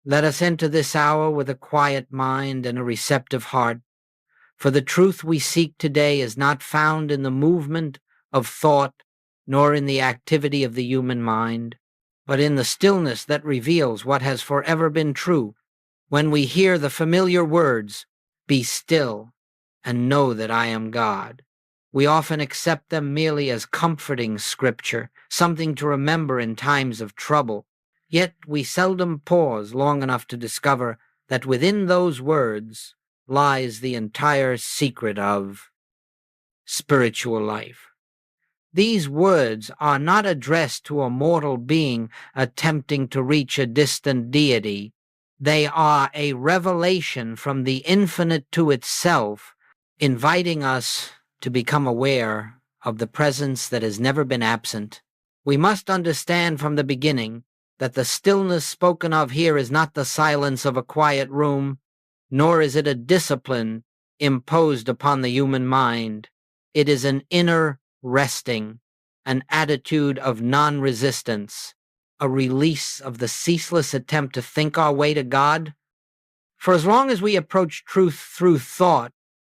Let us enter this hour with a quiet mind and a receptive heart, for the truth we seek today is not found in the movement of thought nor in the activity of the human mind, but in the stillness that reveals what has forever been true. When we hear the familiar words, "Be still and know that I am God," we often accept them merely as comforting scripture, something to remember in times of trouble. Yet we seldom pause long enough to discover that within those words lies the entire secret of spiritual life. These words are not addressed to a mortal being attempting to reach a distant deity. They are a revelation from the infinite to itself, inviting us to become aware of the presence that has never been absent. We must understand from the beginning that the stillness spoken of here is not the silence of a quiet room, nor is it a discipline imposed upon the human mind. It is an inner resting, an attitude of non-resistance, a release of the ceaseless attempt to think our way to God. For as long as we approach truth through thought,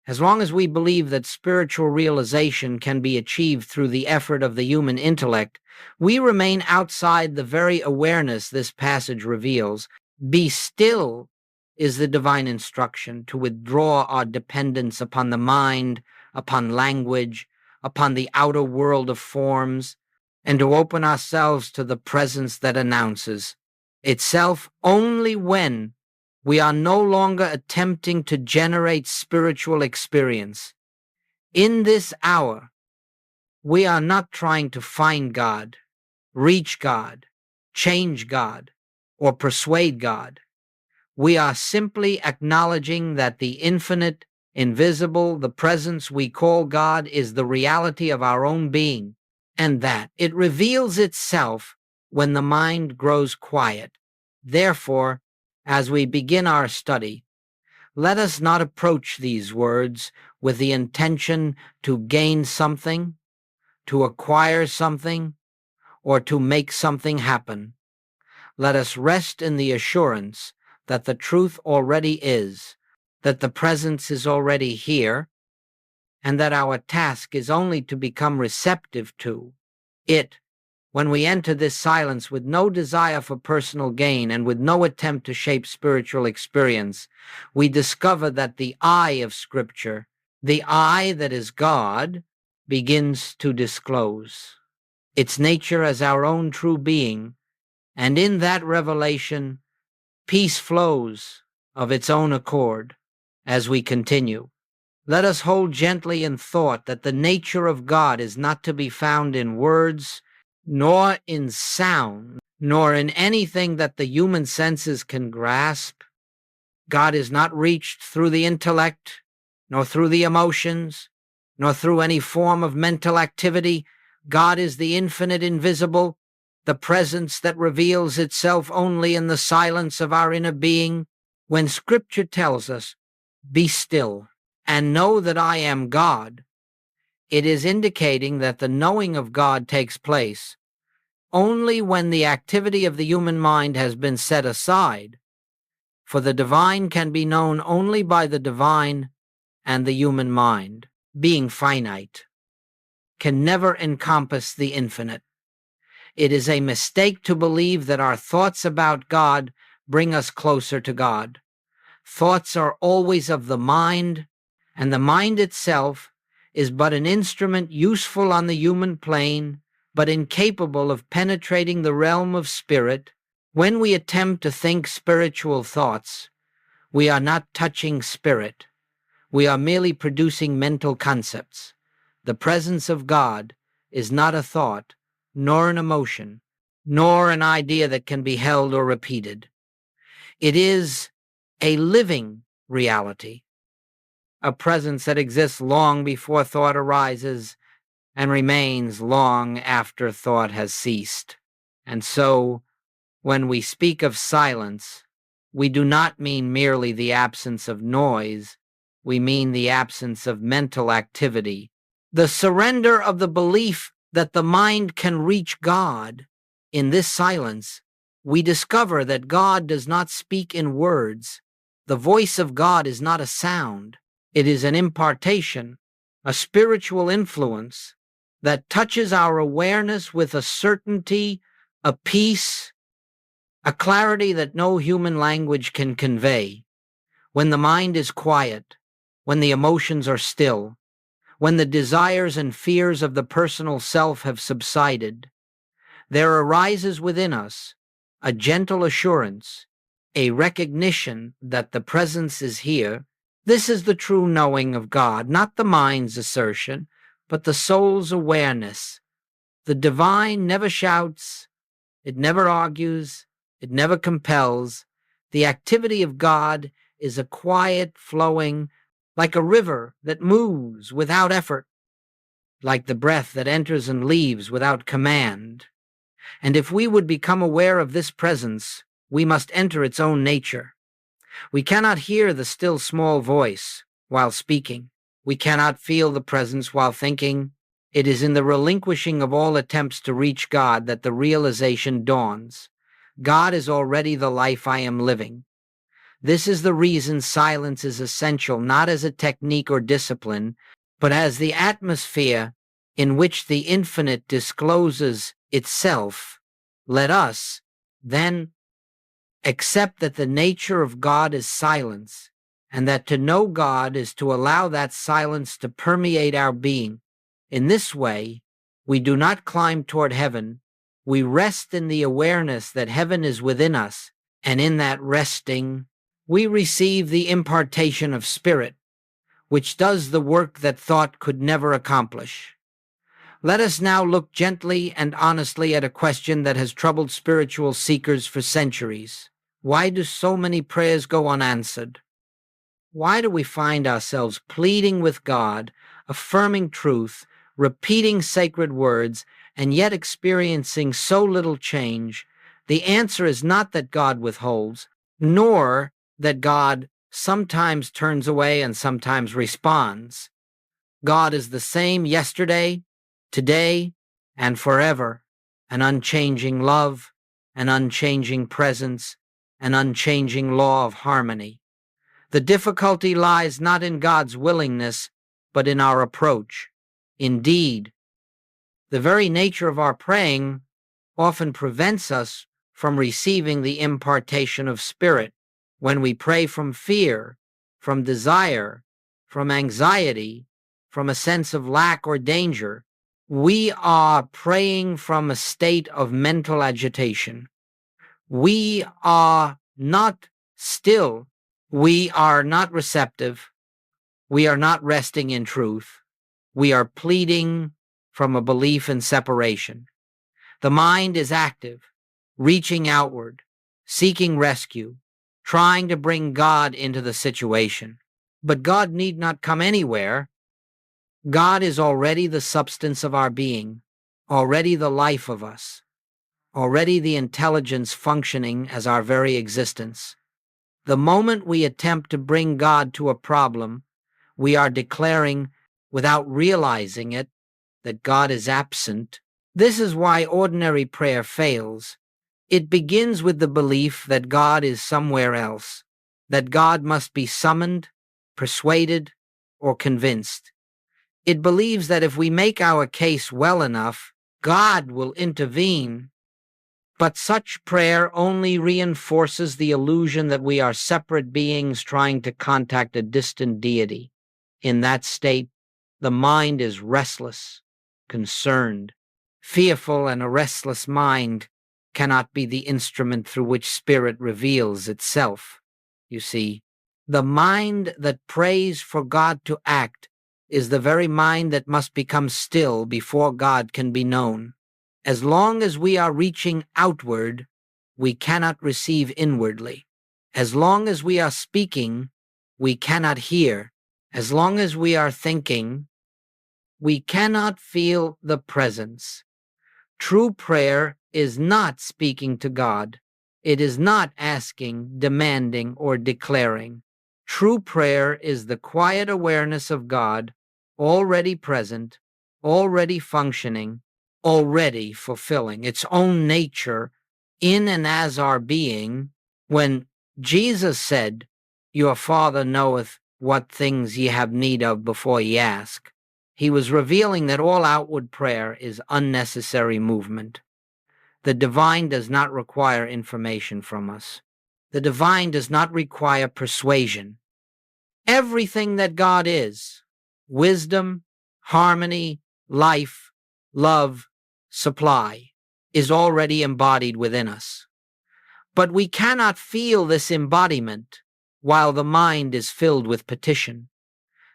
as long as we believe that spiritual realization can be achieved through the effort of the human intellect, we remain outside the very awareness this passage reveals. Be still is the divine instruction to withdraw our dependence upon the mind, upon language, upon the outer world of forms, and to open ourselves to the presence that announces itself only when we are no longer attempting to generate spiritual experience. In this hour, we are not trying to find God, reach God, change God, or persuade God. We are simply acknowledging that the infinite, invisible, the presence we call God, is the reality of our own being, and that it reveals itself when the mind grows quiet. Therefore, as we begin our study, let us not approach these words with the intention to gain something, to acquire something, or to make something happen. Let us rest in the assurance that the truth already is, that the presence is already here, and that our task is only to become receptive to it. When we enter this silence with no desire for personal gain and with no attempt to shape spiritual experience, we discover that the eye of Scripture, the eye that is God, begins to disclose its nature as our own true being, and in that revelation, peace flows of its own accord. As we continue, let us hold gently in thought that the nature of God is not to be found in words, nor in sound, nor in anything that the human senses can grasp. God is not reached through the intellect, nor through the emotions, nor through any form of mental activity. God is the infinite invisible, the presence that reveals itself only in the silence of our inner being. When Scripture tells us, "Be still and know that I am God," it is indicating that the knowing of God takes place only when the activity of the human mind has been set aside, for the divine can be known only by the divine, and the human mind, being finite, can never encompass the infinite. It is a mistake to believe that our thoughts about God bring us closer to God. Thoughts are always of the mind, and the mind itself is but an instrument useful on the human plane, but incapable of penetrating the realm of spirit. When we attempt to think spiritual thoughts, we are not touching spirit. We are merely producing mental concepts. The presence of God is not a thought, nor an emotion, nor an idea that can be held or repeated. It is a living reality, a presence that exists long before thought arises and remains long after thought has ceased. And so, when we speak of silence, we do not mean merely the absence of noise, we mean the absence of mental activity, the surrender of the belief that the mind can reach God. In this silence, we discover that God does not speak in words. The voice of God is not a sound. It is an impartation, a spiritual influence that touches our awareness with a certainty, a peace, a clarity that no human language can convey. When the mind is quiet, when the emotions are still, when the desires and fears of the personal self have subsided, there arises within us a gentle assurance, a recognition that the presence is here. This is the true knowing of God, not the mind's assertion, but the soul's awareness. The divine never shouts, it never argues, it never compels. The activity of God is a quiet flowing, like a river that moves without effort, like the breath that enters and leaves without command. And if we would become aware of this presence, we must enter its own nature. We cannot hear the still small voice while speaking. We cannot feel the presence while thinking. It is in the relinquishing of all attempts to reach God that the realization dawns. God is already the life I am living. This is the reason silence is essential, not as a technique or discipline, but as the atmosphere in which the infinite discloses itself. Let us, then, accept that the nature of God is silence, and that to know God is to allow that silence to permeate our being. In this way, we do not climb toward heaven. We rest in the awareness that heaven is within us, and in that resting, we receive the impartation of spirit, which does the work that thought could never accomplish. Let us now look gently and honestly at a question that has troubled spiritual seekers for centuries. Why do so many prayers go unanswered? Why do we find ourselves pleading with God, affirming truth, repeating sacred words, and yet experiencing so little change? The answer is not that God withholds, nor that God sometimes turns away and sometimes responds. God is the same yesterday, today, and forever, an unchanging love, an unchanging presence, an unchanging law of harmony. The difficulty lies not in God's willingness, but in our approach. Indeed, the very nature of our praying often prevents us from receiving the impartation of spirit. When we pray from fear, from desire, from anxiety, from a sense of lack or danger, we are praying from a state of mental agitation. We are not still. We are not receptive. We are not resting in truth. We are pleading from a belief in separation. The mind is active, reaching outward, seeking rescue, trying to bring God into the situation. But God need not come anywhere. God is already the substance of our being, already the life of us, already the intelligence functioning as our very existence. The moment we attempt to bring God to a problem, we are declaring, without realizing it, that God is absent. This is why ordinary prayer fails. It begins with the belief that God is somewhere else, that God must be summoned, persuaded, or convinced. It believes that if we make our case well enough, God will intervene. But such prayer only reinforces the illusion that we are separate beings trying to contact a distant deity. In that state, the mind is restless, concerned, fearful, and a restless mind cannot be the instrument through which spirit reveals itself. You see, the mind that prays for God to act is the very mind that must become still before God can be known. As long as we are reaching outward, we cannot receive inwardly. As long as we are speaking, we cannot hear. As long as we are thinking, we cannot feel the presence. True prayer is not speaking to God. It is not asking, demanding, or declaring. True prayer is the quiet awareness of God, already present, already functioning, already fulfilling its own nature in and as our being. When Jesus said, "Your Father knoweth what things ye have need of before ye ask," he was revealing that all outward prayer is unnecessary movement. The divine does not require information from us. The divine does not require persuasion. Everything that God is, wisdom, harmony, life, love, supply, is already embodied within us. But we cannot feel this embodiment while the mind is filled with petition.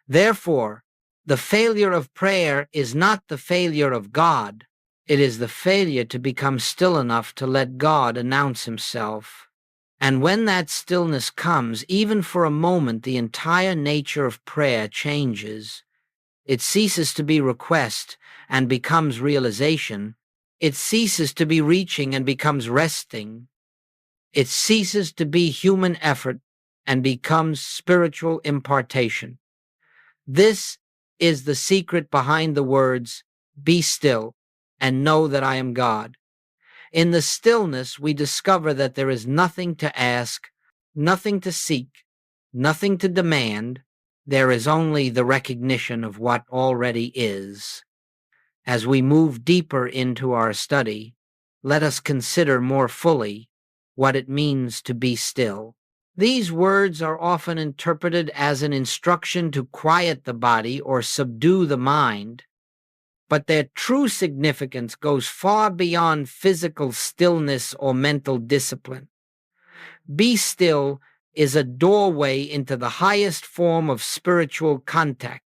Therefore, the failure of prayer is not the failure of God. It is the failure to become still enough to let God announce himself. And when that stillness comes, even for a moment, the entire nature of prayer changes. It ceases to be request and becomes realization. It ceases to be reaching and becomes resting. It ceases to be human effort and becomes spiritual impartation. This is the secret behind the words, "Be still and know that I am God." In the stillness, we discover that there is nothing to ask, nothing to seek, nothing to demand. There is only the recognition of what already is. As we move deeper into our study, let us consider more fully what it means to be still. These words are often interpreted as an instruction to quiet the body or subdue the mind, but their true significance goes far beyond physical stillness or mental discipline. Be still is a doorway into the highest form of spiritual contact,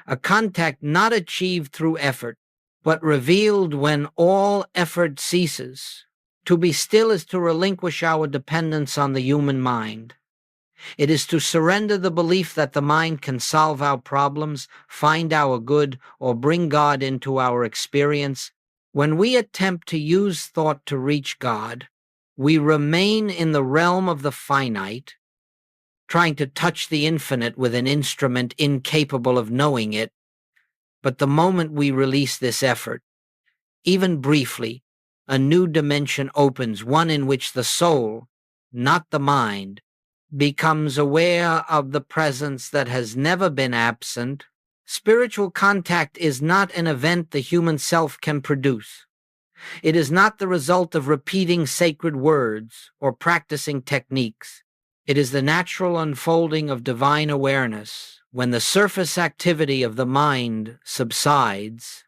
a contact not achieved through effort, but revealed when all effort ceases. To be still is to relinquish our dependence on the human mind. It is to surrender the belief that the mind can solve our problems, find our good, or bring God into our experience. When we attempt to use thought to reach God, we remain in the realm of the finite, trying to touch the infinite with an instrument incapable of knowing it. But the moment we release this effort, even briefly, a new dimension opens, one in which the soul, not the mind, becomes aware of the presence that has never been absent. Spiritual contact is not an event the human self can produce. It is not the result of repeating sacred words or practicing techniques. It is the natural unfolding of divine awareness when the surface activity of the mind subsides.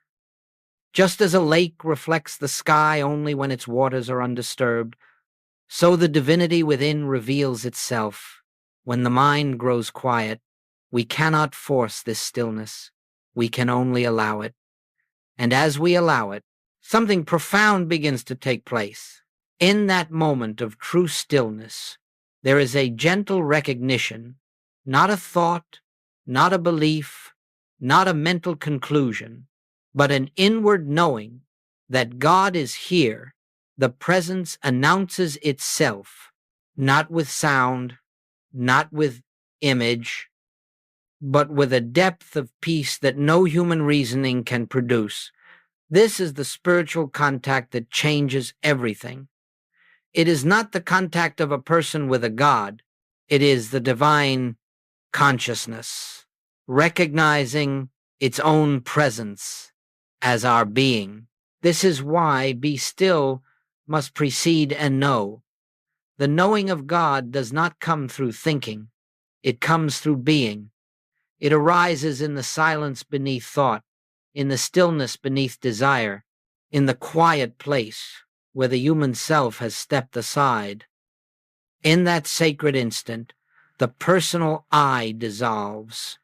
Just as a lake reflects the sky only when its waters are undisturbed, so the divinity within reveals itself. When the mind grows quiet, we cannot force this stillness. We can only allow it. And as we allow it, something profound begins to take place. In that moment of true stillness, there is a gentle recognition, not a thought, not a belief, not a mental conclusion, but an inward knowing that God is here. The presence announces itself, not with sound, not with image, but with a depth of peace that no human reasoning can produce. This is the spiritual contact that changes everything. It is not the contact of a person with a God. It is the divine consciousness, recognizing its own presence as our being. This is why be still must precede and know. The knowing of God does not come through thinking. It comes through being. It arises in the silence beneath thought, in the stillness beneath desire, in the quiet place where the human self has stepped aside. In that sacred instant, the personal I dissolves,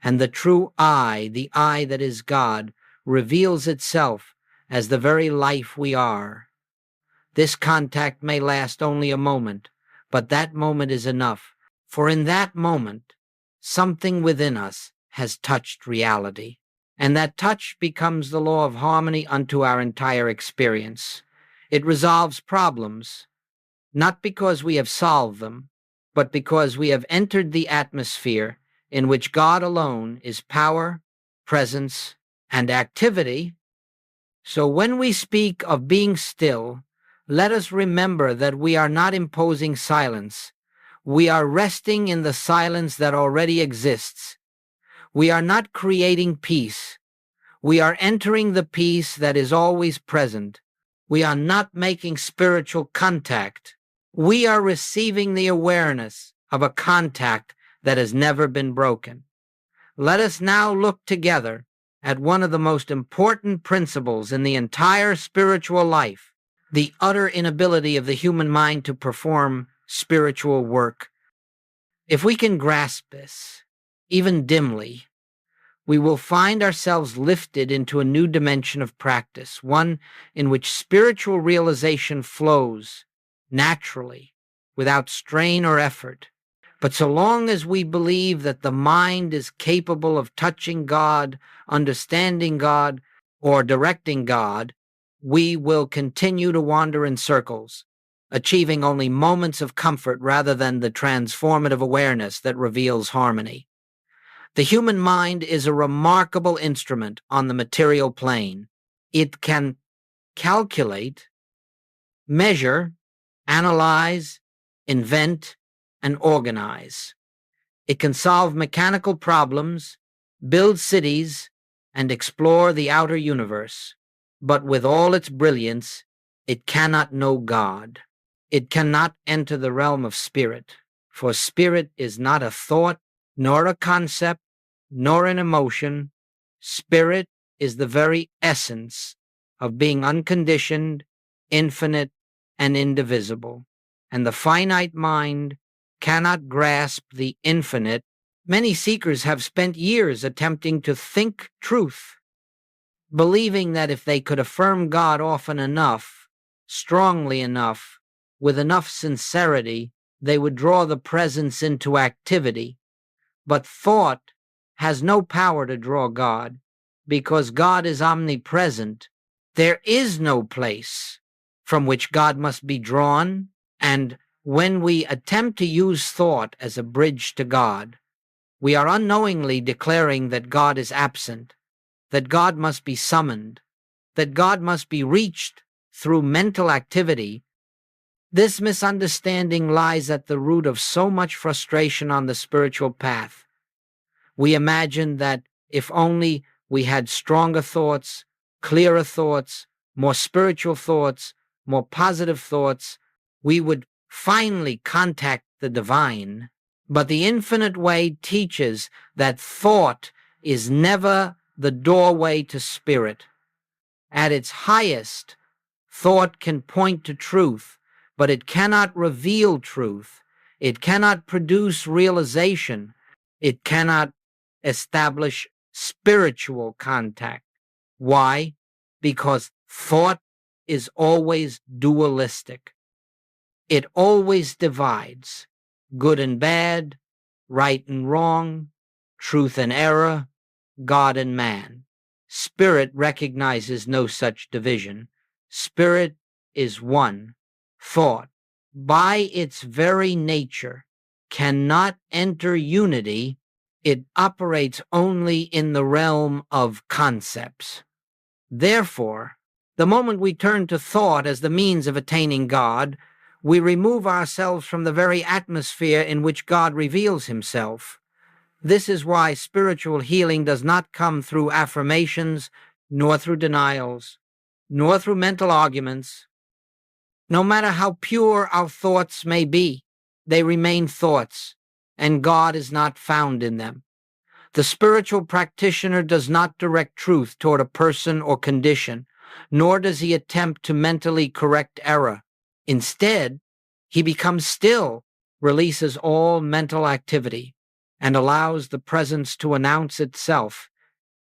and the true I, the I that is God, reveals itself as the very life we are. This contact may last only a moment, but that moment is enough, for in that moment, something within us has touched reality, and that touch becomes the law of harmony unto our entire experience. It resolves problems, not because we have solved them, but because we have entered the atmosphere in which God alone is power, presence, and activity. So when we speak of being still, Let us remember that we are not imposing silence. We are resting in the silence that already exists. We are not creating peace. We are entering the peace that is always present. We are not making spiritual contact. We are receiving the awareness of a contact that has never been broken. Let us now look together at one of the most important principles in the entire spiritual life, the utter inability of the human mind to perform spiritual work. If we can grasp this, even dimly, we will find ourselves lifted into a new dimension of practice, one in which spiritual realization flows naturally, without strain or effort. But so long as we believe that the mind is capable of touching God, understanding God, or directing God, we will continue to wander in circles, achieving only moments of comfort rather than the transformative awareness that reveals harmony. The human mind is a remarkable instrument on the material plane. It can calculate, measure, analyze, invent, and organize. It can solve mechanical problems, build cities, and explore the outer universe. But with all its brilliance, it cannot know God. It cannot enter the realm of spirit, for spirit is not a thought, nor a concept, nor an emotion. Spirit is the very essence of being unconditioned, infinite, and indivisible. And the finite mind cannot grasp the infinite. Many seekers have spent years attempting to think truth, believing that if they could affirm God often enough, strongly enough, with enough sincerity, they would draw the presence into activity. But thought has no power to draw God, because God is omnipresent. There is no place from which God must be drawn, and when we attempt to use thought as a bridge to God, we are unknowingly declaring that God is absent, that God must be summoned, that God must be reached through mental activity. This misunderstanding lies at the root of so much frustration on the spiritual path. We imagine that if only we had stronger thoughts, clearer thoughts, more spiritual thoughts, more positive thoughts, we would finally contact the divine. But the infinite way teaches that thought is never the doorway to spirit. At its highest, thought can point to truth, but it cannot reveal truth. It cannot produce realization. It cannot establish spiritual contact. Why? Because thought is always dualistic. It always divides good and bad, right and wrong, truth and error, God and man. Spirit recognizes no such division. Spirit is one. Thought, by its very nature, cannot enter unity. It operates only in the realm of concepts. Therefore, the moment we turn to thought as the means of attaining God, we remove ourselves from the very atmosphere in which God reveals himself. This is why spiritual healing does not come through affirmations, nor through denials, nor through mental arguments. No matter how pure our thoughts may be, they remain thoughts, and God is not found in them. The spiritual practitioner does not direct truth toward a person or condition, nor does he attempt to mentally correct error. Instead, he becomes still, releases all mental activity, and allows the presence to announce itself.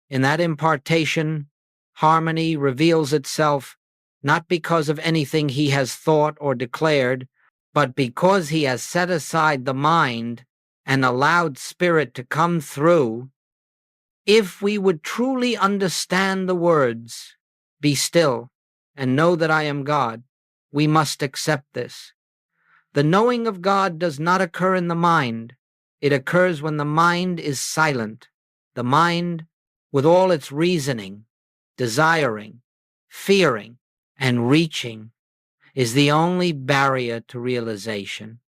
In that impartation, harmony reveals itself not because of anything he has thought or declared, but because he has set aside the mind and allowed spirit to come through. If we would truly understand the words, "Be still and know that I am God," we must accept this. The knowing of God does not occur in the mind. It occurs when the mind is silent. The mind, with all its reasoning, desiring, fearing, and reaching, is the only barrier to realization.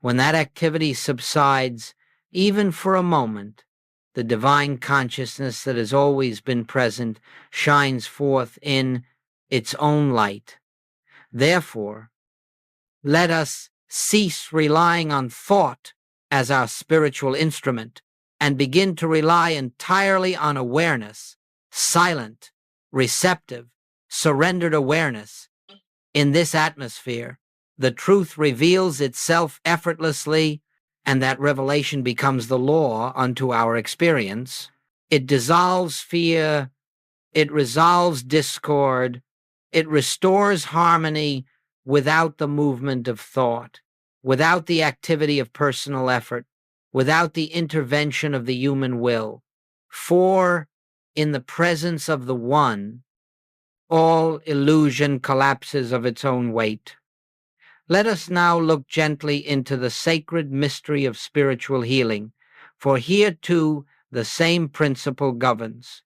When that activity subsides, even for a moment, the divine consciousness that has always been present shines forth in its own light. Therefore, let us cease relying on thought as our spiritual instrument and begin to rely entirely on awareness, silent, receptive, surrendered awareness. In this atmosphere, the truth reveals itself effortlessly, and that revelation becomes the law unto our experience. It dissolves fear, it resolves discord, it restores harmony without the movement of thought, without the activity of personal effort, without the intervention of the human will. For in the presence of the One, all illusion collapses of its own weight. Let us now look gently into the sacred mystery of spiritual healing, for here too the same principle governs.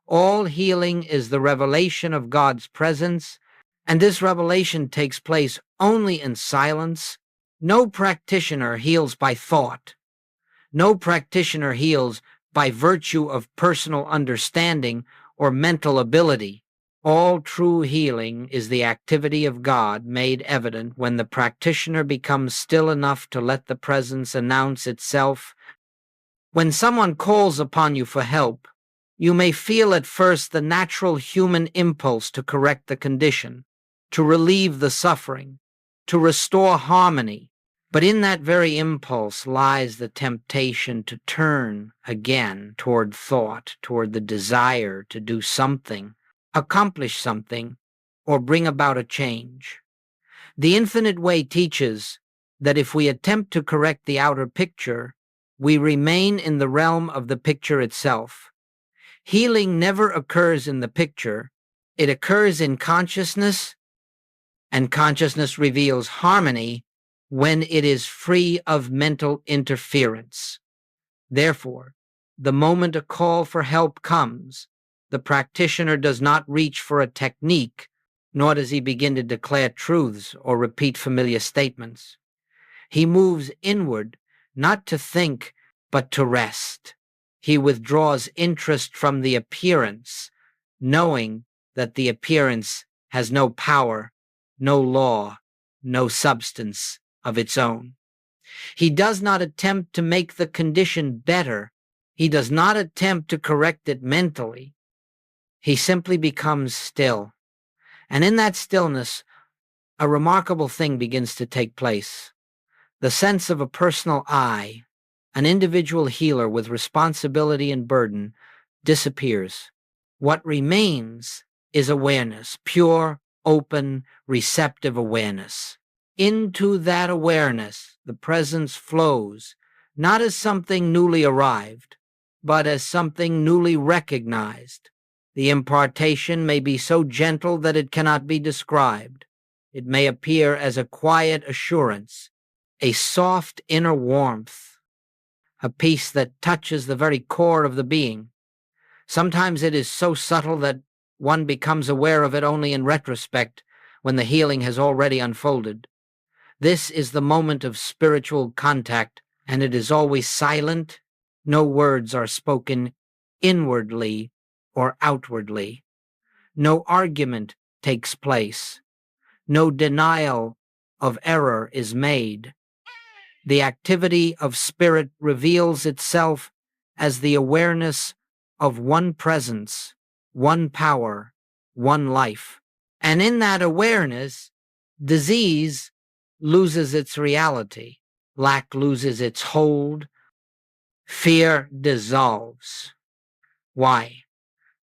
All healing is the revelation of God's presence, and this revelation takes place only in silence. No practitioner heals by thought. No practitioner heals by virtue of personal understanding or mental ability. All true healing is the activity of God made evident when the practitioner becomes still enough to let the presence announce itself. When someone calls upon you for help, you may feel at first the natural human impulse to correct the condition, to relieve the suffering, to restore harmony. But in that very impulse lies the temptation to turn again toward thought, toward the desire to do something, accomplish something, or bring about a change. The Infinite Way teaches that if we attempt to correct the outer picture, we remain in the realm of the picture itself. Healing never occurs in the picture. It occurs in consciousness, and consciousness reveals harmony when it is free of mental interference. Therefore, the moment a call for help comes, the practitioner does not reach for a technique, nor does he begin to declare truths or repeat familiar statements. He moves inward, not to think, but to rest. He withdraws interest from the appearance, knowing that the appearance has no power, no law, no substance of its own. He does not attempt to make the condition better. He does not attempt to correct it mentally. He simply becomes still. And in that stillness, a remarkable thing begins to take place. The sense of a personal I, an individual healer with responsibility and burden, disappears. What remains is awareness, pure, open, receptive awareness. Into that awareness, the presence flows, not as something newly arrived, but as something newly recognized. The impartation may be so gentle that it cannot be described. It may appear as a quiet assurance, a soft inner warmth, a peace that touches the very core of the being. Sometimes it is so subtle that one becomes aware of it only in retrospect, when the healing has already unfolded. This is the moment of spiritual contact, and it is always silent. No words are spoken inwardly or outwardly. No argument takes place. No denial of error is made. The activity of spirit reveals itself as the awareness of one presence, one power, one life. And in that awareness, disease loses its reality, lack loses its hold, fear dissolves. Why?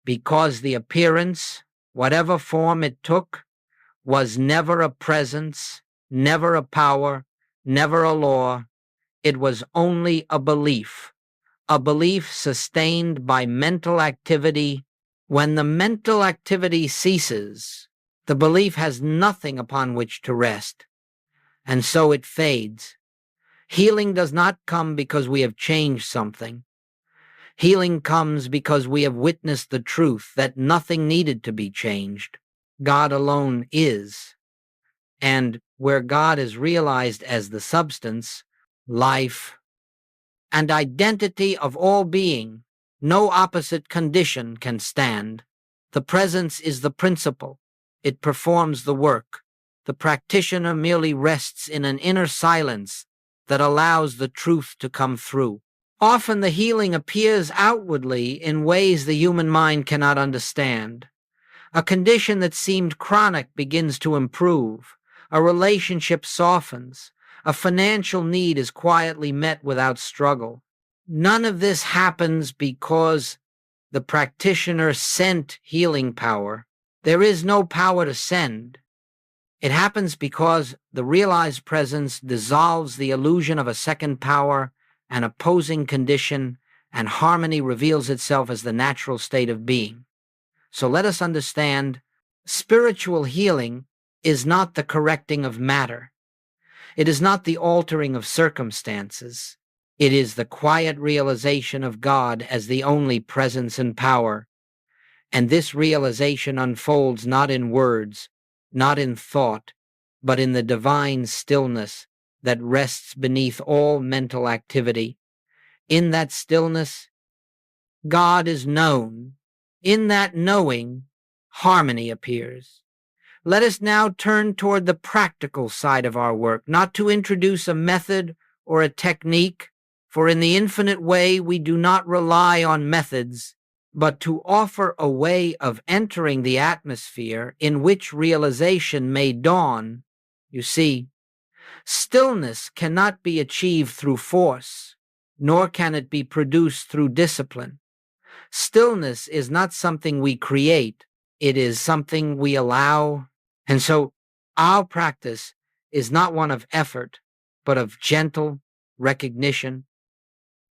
Because the appearance, whatever form it took, was never a presence, never a power, never a law. It was only a belief sustained by mental activity. When the mental activity ceases, the belief has nothing upon which to rest, and so it fades. Healing does not come because we have changed something. Healing comes because we have witnessed the truth that nothing needed to be changed. God alone is. and where God is realized as the substance, life, and identity of all being, no opposite condition can stand. The presence is the principle. It performs the work. The practitioner merely rests in an inner silence that allows the truth to come through. Often the healing appears outwardly in ways the human mind cannot understand. A condition that seemed chronic begins to improve. A relationship softens. A financial need is quietly met without struggle. None of this happens because the practitioner sent healing power. There is no power to send. It happens because the realized presence dissolves the illusion of a second power, an opposing condition, and harmony reveals itself as the natural state of being. So let us understand, spiritual healing is not the correcting of matter. It is not the altering of circumstances. It is the quiet realization of God as the only presence and power. And this realization unfolds not in words, not in thought, but in the divine stillness that rests beneath all mental activity. In that stillness, God is known. In that knowing, harmony appears. Let us now turn toward the practical side of our work, not to introduce a method or a technique, for in the infinite way we do not rely on methods, but to offer a way of entering the atmosphere in which realization may dawn. You see, stillness cannot be achieved through force, nor can it be produced through discipline. Stillness is not something we create, it is something we allow. And so our practice is not one of effort, but of gentle recognition.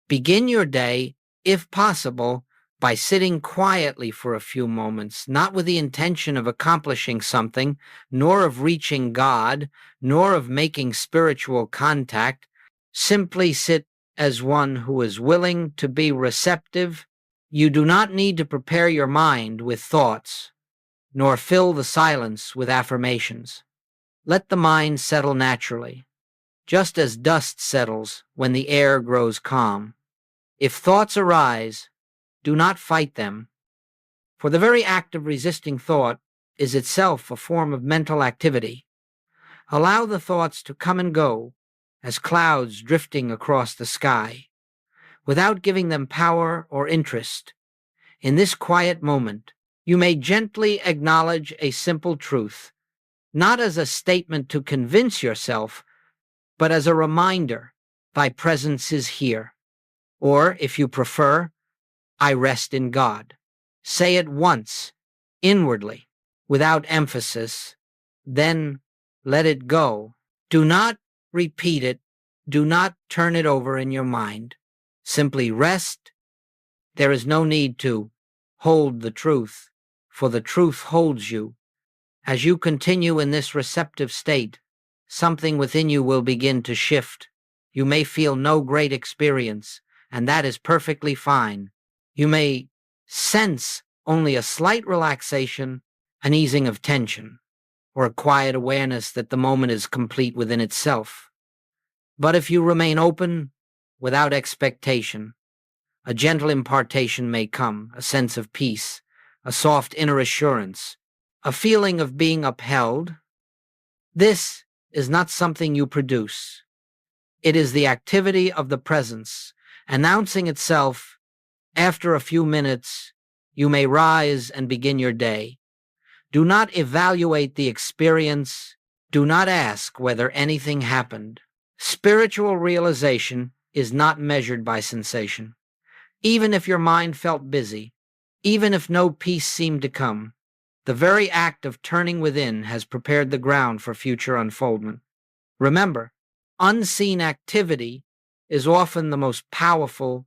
Begin your day, if possible, by sitting quietly for a few moments, not with the intention of accomplishing something, nor of reaching God, nor of making spiritual contact. Simply sit as one who is willing to be receptive. You do not need to prepare your mind with thoughts, nor fill the silence with affirmations. Let the mind settle naturally, just as dust settles when the air grows calm. If thoughts arise, do not fight them, for the very act of resisting thought is itself a form of mental activity. Allow the thoughts to come and go as clouds drifting across the sky, without giving them power or interest. In this quiet moment, you may gently acknowledge a simple truth, not as a statement to convince yourself, but as a reminder, thy presence is here. Or, if you prefer, I rest in God. Say it once, inwardly, without emphasis, then let it go. Do not repeat it. Do not turn it over in your mind. Simply rest. There is no need to hold the truth, for the truth holds you. As you continue in this receptive state, something within you will begin to shift. You may feel no great experience, and that is perfectly fine. You may sense only a slight relaxation, an easing of tension, or a quiet awareness that the moment is complete within itself. But if you remain open, without expectation, a gentle impartation may come, a sense of peace, a soft inner assurance, a feeling of being upheld. This is not something you produce. It is the activity of the presence, announcing itself. After a few minutes, you may rise and begin your day. Do not evaluate the experience. Do not ask whether anything happened. Spiritual realization is not measured by sensation. Even if your mind felt busy, even if no peace seemed to come, the very act of turning within has prepared the ground for future unfoldment. Remember, unseen activity is often the most powerful.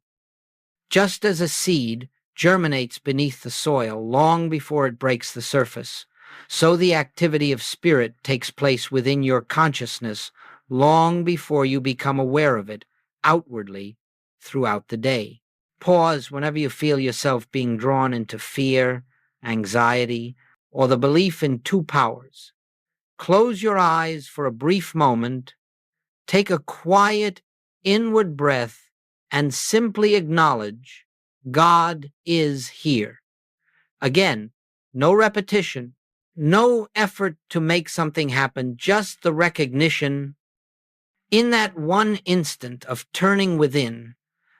Just as a seed germinates beneath the soil long before it breaks the surface, so the activity of spirit takes place within your consciousness long before you become aware of it outwardly throughout the day. Pause whenever you feel yourself being drawn into fear, anxiety, or the belief in two powers. close your eyes for a brief moment, take a quiet inward breath, and simply acknowledge God is here. Again, no repetition, no effort to make something happen, just the recognition. In that one instant of turning within,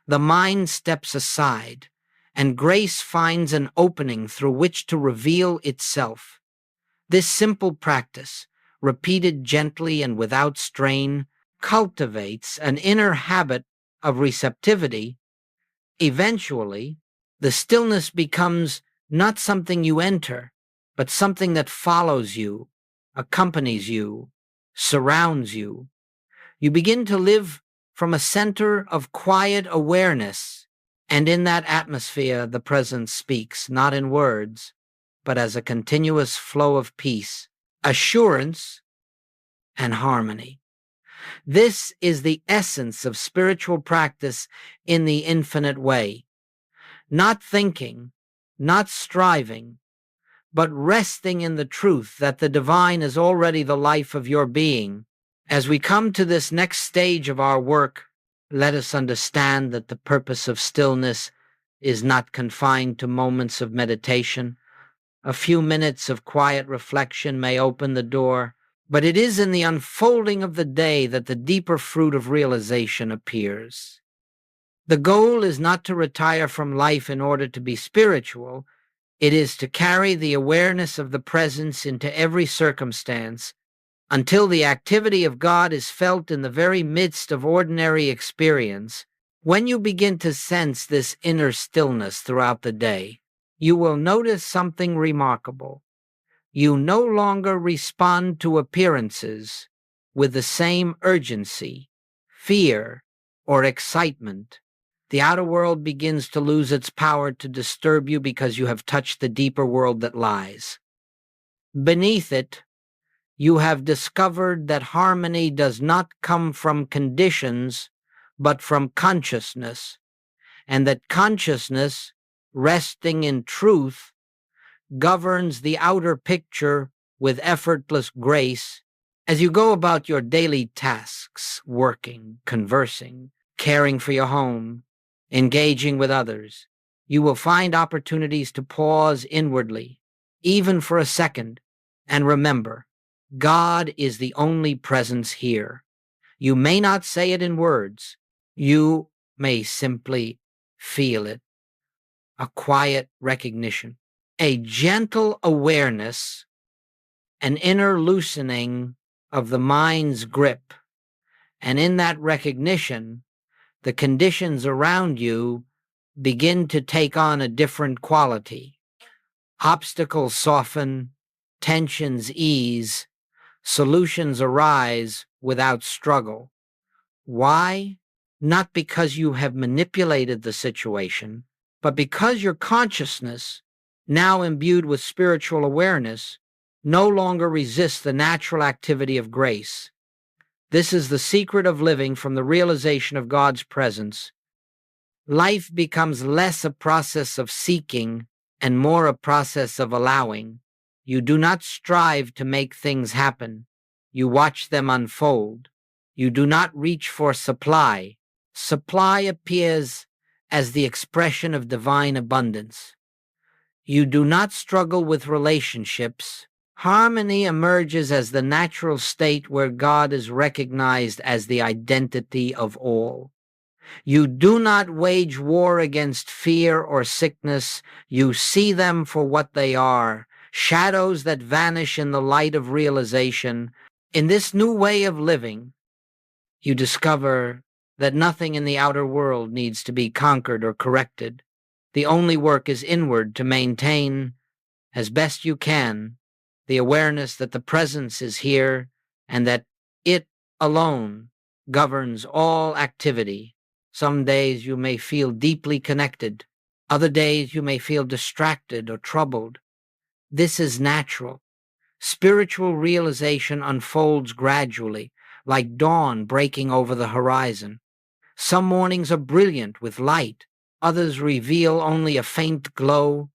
the mind steps aside, and grace finds an opening through which to reveal itself. This simple practice, repeated gently and without strain, cultivates an inner habit of receptivity. Eventually, the stillness becomes not something you enter, but something that follows you, accompanies you, surrounds you. You begin to live from a center of quiet awareness, and in that atmosphere the presence speaks, not in words, but as a continuous flow of peace, assurance, and harmony. This is the essence of spiritual practice in the infinite way. Not thinking, not striving, but resting in the truth that the divine is already the life of your being. As we come to this next stage of our work, let us understand that the purpose of stillness is not confined to moments of meditation. A few minutes of quiet reflection may open the door, but it is in the unfolding of the day that the deeper fruit of realization appears. The goal is not to retire from life in order to be spiritual. It is to carry the awareness of the presence into every circumstance until the activity of God is felt in the very midst of ordinary experience. When you begin to sense this inner stillness throughout the day, you will notice something remarkable. You no longer respond to appearances with the same urgency, fear, or excitement. The outer world begins to lose its power to disturb you because you have touched the deeper world that lies beneath it. You have discovered that harmony does not come from conditions, but from consciousness, and that consciousness, resting in truth, governs the outer picture with effortless grace. As you go about your daily tasks, working, conversing, caring for your home, engaging with others, you will find opportunities to pause inwardly, even for a second, and remember, God is the only presence here. You may not say it in words. You may simply feel it. A quiet recognition, a gentle awareness, an inner loosening of the mind's grip. And in that recognition, the conditions around you begin to take on a different quality. Obstacles soften, tensions ease, solutions arise without struggle. Why? Not because you have manipulated the situation, but because your consciousness, now imbued with spiritual awareness, no longer resists the natural activity of grace. This is the secret of living from the realization of God's presence. Life becomes less a process of seeking and more a process of allowing. You do not strive to make things happen. You watch them unfold. You do not reach for supply. Supply appears as the expression of divine abundance. You do not struggle with relationships. Harmony emerges as the natural state where God is recognized as the identity of all. You do not wage war against fear or sickness. You see them for what they are, shadows that vanish in the light of realization. In this new way of living, you discover that nothing in the outer world needs to be conquered or corrected. The only work is inward to maintain, as best you can, the awareness that the presence is here and that it alone governs all activity. Some days you may feel deeply connected. Other days you may feel distracted or troubled. This is natural. Spiritual realization unfolds gradually, like dawn breaking over the horizon. Some mornings are brilliant with light. Others reveal only a faint glow.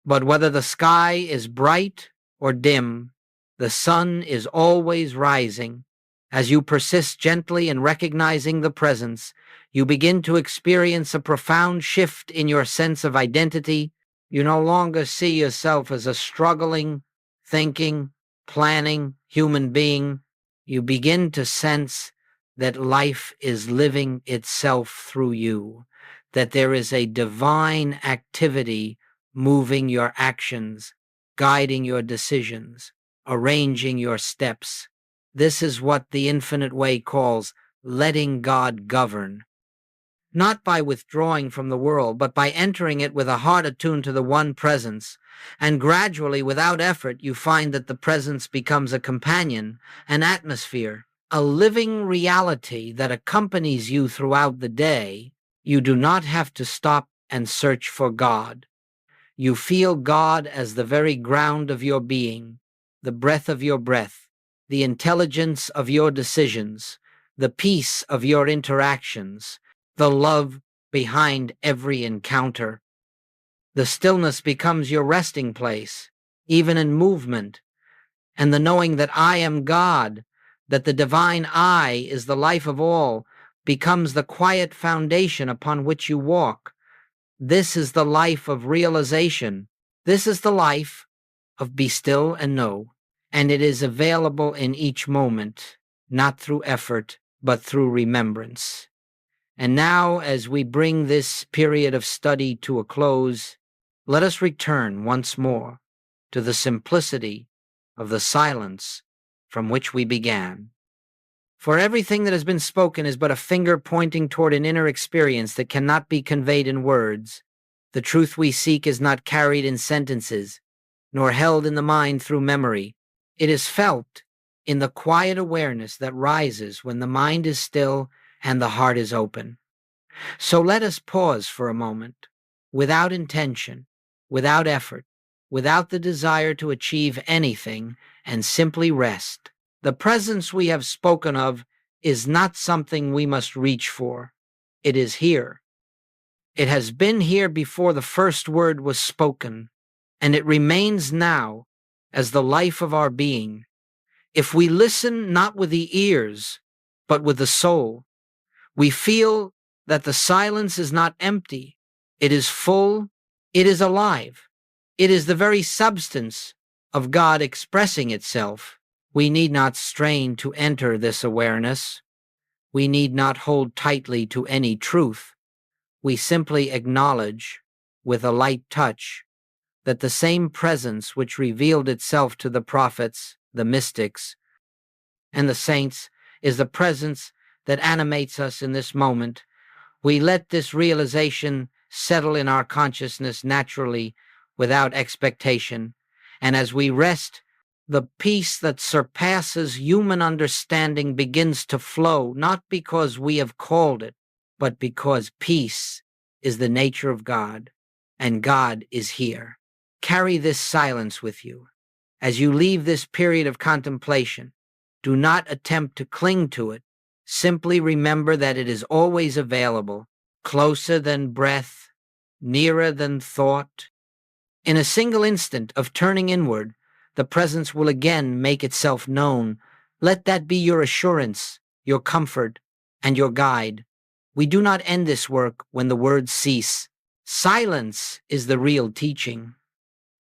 But whether the sky is bright or dim, The sun is always rising. As you persist gently in recognizing the presence, you begin to experience a profound shift in your sense of identity. You no longer see yourself as a struggling, thinking, planning human being. You begin to sense that life is living itself through you, that there is a divine activity moving your actions, guiding your decisions, arranging your steps. This is what the Infinite Way calls letting God govern, not by withdrawing from the world, but by entering it with a heart attuned to the one presence. And gradually, without effort, you find that the presence becomes a companion, an atmosphere, a living reality that accompanies you throughout the day. You do not have to stop and search for God. You feel God as the very ground of your being, the breath of your breath, the intelligence of your decisions, the peace of your interactions, the love behind every encounter. The stillness becomes your resting place, even in movement, and the knowing that I am God, that the divine I is the life of all, becomes the quiet foundation upon which you walk. This is the life of realization. This is the life of be still and know, and it is available in each moment, not through effort, but through remembrance. And now, as we bring this period of study to a close, let us return once more to the simplicity of the silence from which we began. For everything that has been spoken is but a finger pointing toward an inner experience that cannot be conveyed in words. The truth we seek is not carried in sentences, nor held in the mind through memory. It is felt in the quiet awareness that rises when the mind is still and the heart is open. So let us pause for a moment, without intention, without effort, without the desire to achieve anything, and simply rest. The presence we have spoken of is not something we must reach for. It is here. It has been here before the first word was spoken, and it remains now as the life of our being. If we listen not with the ears, but with the soul, we feel that the silence is not empty. It is full. It is alive. It is the very substance of God expressing itself. We need not strain to enter this awareness. We need not hold tightly to any truth. We simply acknowledge, with a light touch, that the same presence which revealed itself to the prophets, the mystics, and the saints is the presence that animates us in this moment. We let this realization settle in our consciousness naturally, without expectation, and as we rest, the peace that surpasses human understanding begins to flow, not because we have called it, but because peace is the nature of God, and God is here. Carry this silence with you. As you leave this period of contemplation, do not attempt to cling to it. Simply remember that it is always available, closer than breath, nearer than thought. In a single instant of turning inward, the presence will again make itself known. Let that be your assurance, your comfort, and your guide. We do not end this work when the words cease. Silence is the real teaching.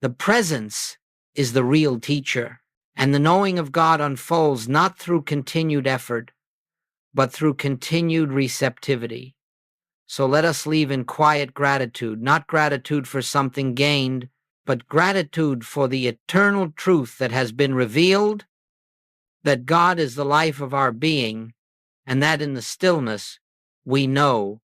The presence is the real teacher, and the knowing of God unfolds not through continued effort, but through continued receptivity. So let us leave in quiet gratitude, not gratitude for something gained, but gratitude for the eternal truth that has been revealed, that God is the life of our being, and that in the stillness we know